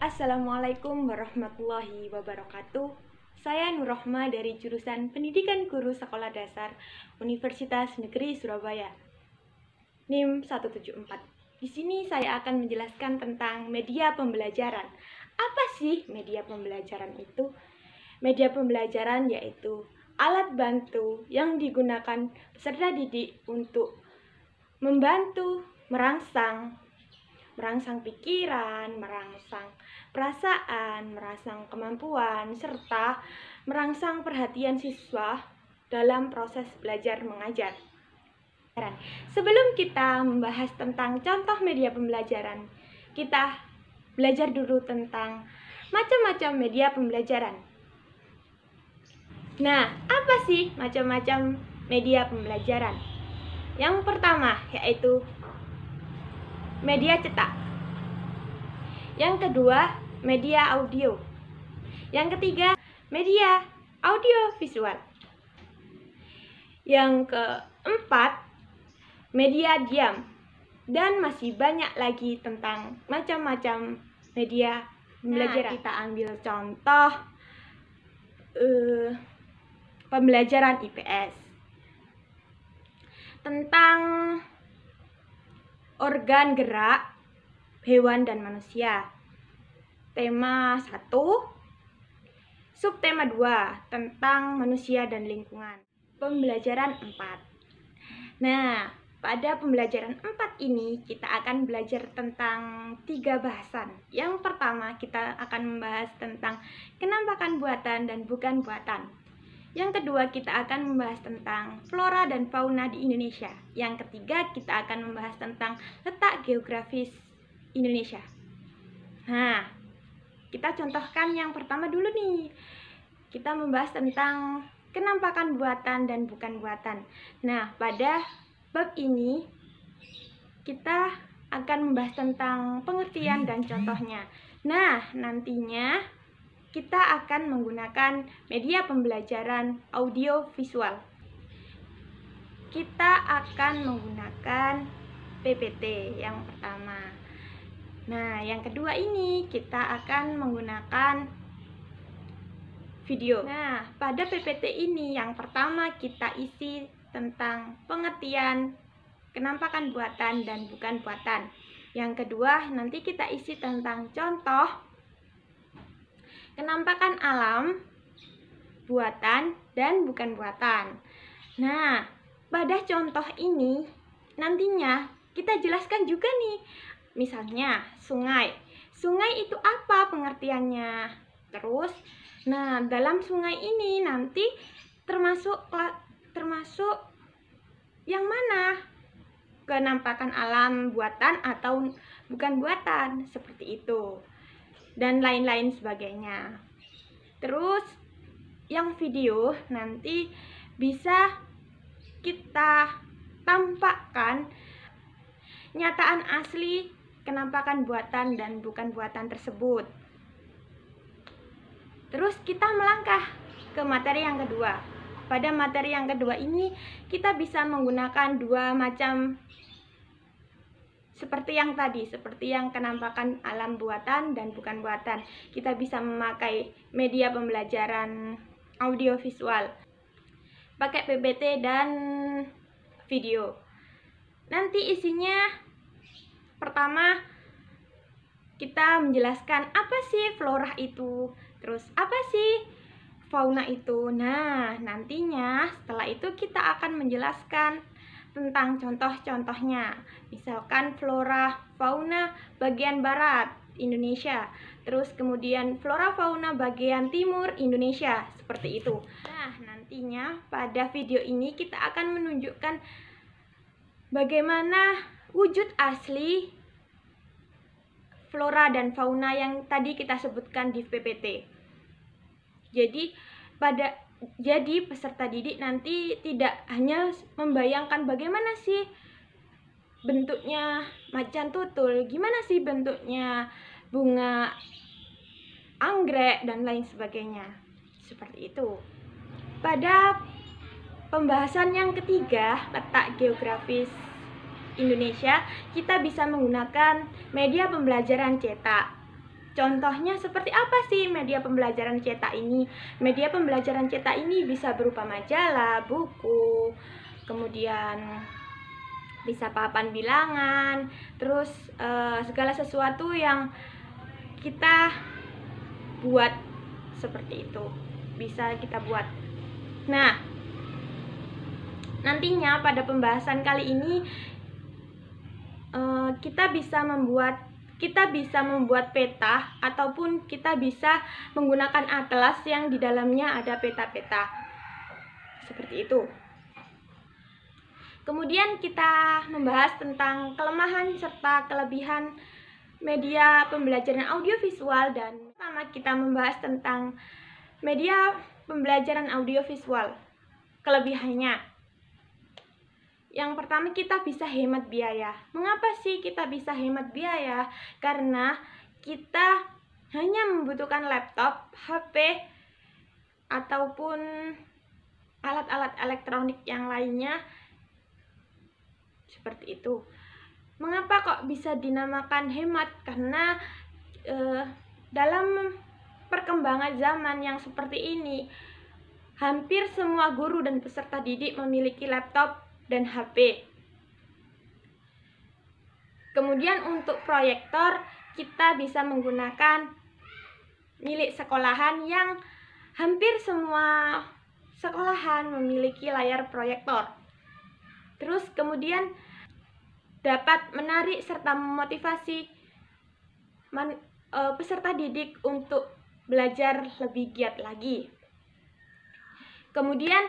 Assalamualaikum warahmatullahi wabarakatuh. Saya Nur Rohma dari jurusan Pendidikan Guru Sekolah Dasar Universitas Negeri Surabaya. NIM 174. Di sini saya akan menjelaskan tentang media pembelajaran. Apa sih media pembelajaran itu? Media pembelajaran yaitu alat bantu yang digunakan peserta didik untuk membantu merangsang pikiran, merangsang perasaan, merangsang kemampuan, serta merangsang perhatian siswa dalam proses belajar mengajar. Sebelum kita membahas tentang contoh media pembelajaran, kita belajar dulu tentang macam-macam media pembelajaran. Nah, apa sih macam-macam media pembelajaran? Yang pertama yaitu media cetak. Yang kedua, media audio. Yang ketiga, media audio visual. Yang keempat, media diam. Dan masih banyak lagi tentang macam-macam media pembelajaran. Kita ambil contoh pembelajaran IPS tentang organ gerak hewan dan manusia. Tema 1, subtema 2 tentang manusia dan lingkungan. Pembelajaran 4. Nah, pada pembelajaran 4 ini kita akan belajar tentang 3 bahasan. Yang pertama kita akan membahas tentang kenampakan buatan dan bukan buatan. Yang kedua, kita akan membahas tentang flora dan fauna di Indonesia. Yang ketiga, kita akan membahas tentang letak geografis Indonesia. Nah, kita contohkan yang pertama dulu nih. Kita membahas tentang kenampakan buatan dan bukan buatan. Nah, pada bab ini kita akan membahas tentang pengertian dan contohnya. Nah, nantinya kita akan menggunakan media pembelajaran audio visual. Kita akan menggunakan PPT yang pertama. Nah, yang kedua ini kita akan menggunakan video. Nah, pada PPT ini yang pertama kita isi tentang pengertian kenampakan buatan dan bukan buatan. Yang kedua, nanti kita isi tentang contoh kenampakan alam, buatan, dan bukan buatan. Nah, pada contoh ini nantinya kita jelaskan juga nih. Misalnya, sungai. Sungai itu apa pengertiannya? Terus, nah dalam sungai ini nanti termasuk yang mana? Kenampakan alam buatan atau bukan buatan, seperti itu. Dan lain-lain sebagainya. Terus yang video nanti bisa kita tampakkan nyataan asli kenampakan buatan dan bukan buatan tersebut. Terus kita melangkah ke materi yang kedua. Pada materi yang kedua ini kita bisa menggunakan dua macam seperti yang tadi, seperti yang kenampakan alam buatan dan bukan buatan. Kita bisa memakai media pembelajaran audio visual, pakai PPT dan video. Nanti isinya pertama kita menjelaskan apa sih flora itu, terus apa sih fauna itu. Nah, nantinya setelah itu kita akan menjelaskan tentang contoh-contohnya. Misalkan flora fauna bagian barat Indonesia, terus kemudian flora fauna bagian timur Indonesia, seperti itu. Nah, nantinya pada video ini kita akan menunjukkan bagaimana wujud asli flora dan fauna yang tadi kita sebutkan di PPT. Jadi peserta didik nanti tidak hanya membayangkan bagaimana sih bentuknya macan tutul, gimana sih bentuknya bunga anggrek dan lain sebagainya. Seperti itu. Pada pembahasan yang ketiga, letak geografis Indonesia, kita bisa menggunakan media pembelajaran cetak. Contohnya seperti apa sih media pembelajaran cetak ini? Media pembelajaran cetak ini bisa berupa majalah, buku, kemudian bisa papan bilangan, terus segala sesuatu yang kita buat seperti itu bisa kita buat. Nah, nantinya pada pembahasan kali ini kita bisa membuat peta, ataupun kita bisa menggunakan atlas yang di dalamnya ada peta-peta seperti itu. Kemudian kita membahas tentang kelemahan serta kelebihan media pembelajaran audiovisual, dan pertama kita membahas tentang media pembelajaran audiovisual. Kelebihannya, yang pertama, kita bisa hemat biaya. Mengapa sih kita bisa hemat biaya? Karena kita hanya membutuhkan laptop, HP, ataupun alat-alat elektronik yang lainnya seperti itu. Mengapa kok bisa dinamakan hemat? Karena dalam perkembangan zaman yang seperti ini, hampir semua guru dan peserta didik memiliki laptop dan HP. Kemudian untuk proyektor, kita bisa menggunakan milik sekolahan, yang hampir semua sekolahan memiliki layar proyektor. Terus kemudian dapat menarik serta memotivasi peserta didik untuk belajar lebih giat lagi. Kemudian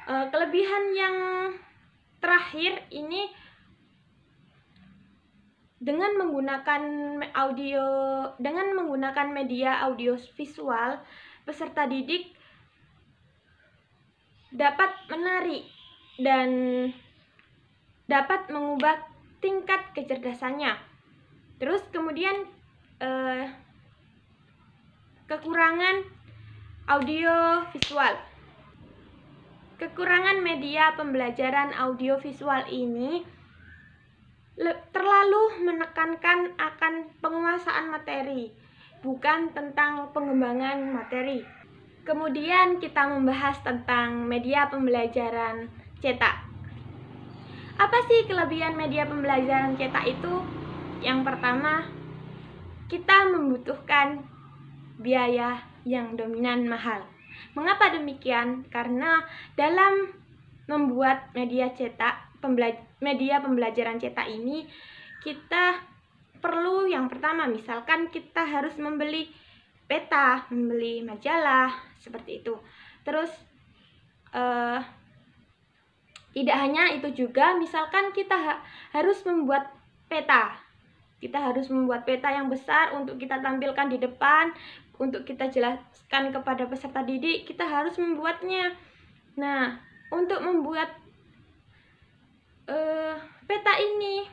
kelebihan yang terakhir ini, dengan menggunakan media audio visual, peserta didik dapat menarik dan dapat mengubah tingkat kecerdasannya. Terus kemudian kekurangan audio visual. Kekurangan media pembelajaran audiovisual ini terlalu menekankan akan penguasaan materi, bukan tentang pengembangan materi. Kemudian kita membahas tentang media pembelajaran cetak. Apa sih kelebihan media pembelajaran cetak itu? Yang pertama, kita membutuhkan biaya yang dominan mahal. Mengapa demikian? Karena dalam membuat media pembelajaran cetak ini, kita perlu, yang pertama, misalkan kita harus membeli peta, membeli majalah, seperti itu. Terus tidak hanya itu juga, misalkan kita harus membuat peta. Kita harus membuat peta yang besar untuk kita tampilkan di depan, untuk kita jelaskan kepada peserta didik, kita harus membuatnya. Nah, untuk membuat peta ini,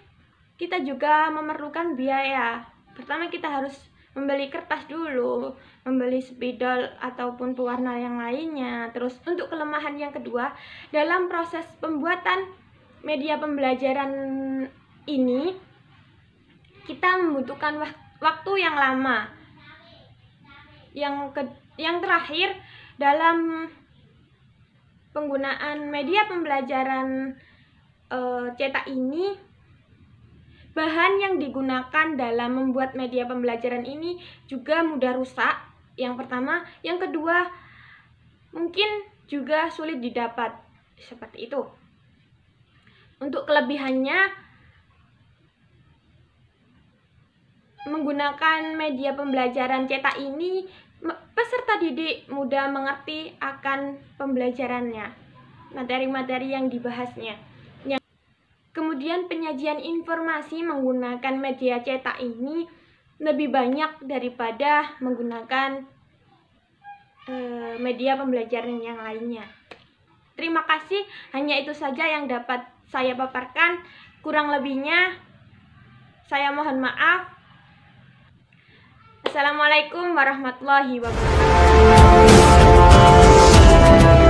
kita juga memerlukan biaya. Pertama, kita harus membeli kertas dulu, membeli spidol ataupun pewarna yang lainnya. Terus untuk kelemahan yang kedua, dalam proses pembuatan media pembelajaran ini, kita membutuhkan waktu yang lama. Yang terakhir, dalam penggunaan media pembelajaran cetak ini, bahan yang digunakan dalam membuat media pembelajaran ini juga mudah rusak, yang pertama. Yang kedua, mungkin juga sulit didapat, seperti itu. Untuk kelebihannya, menggunakan media pembelajaran cetak ini, peserta didik mudah mengerti akan pembelajarannya, materi-materi yang dibahasnya. Kemudian penyajian informasi menggunakan media cetak ini lebih banyak daripada menggunakan media pembelajaran yang lainnya. Terima kasih, hanya itu saja yang dapat saya paparkan. Kurang lebihnya saya mohon maaf. Assalamualaikum warahmatullahi wabarakatuh.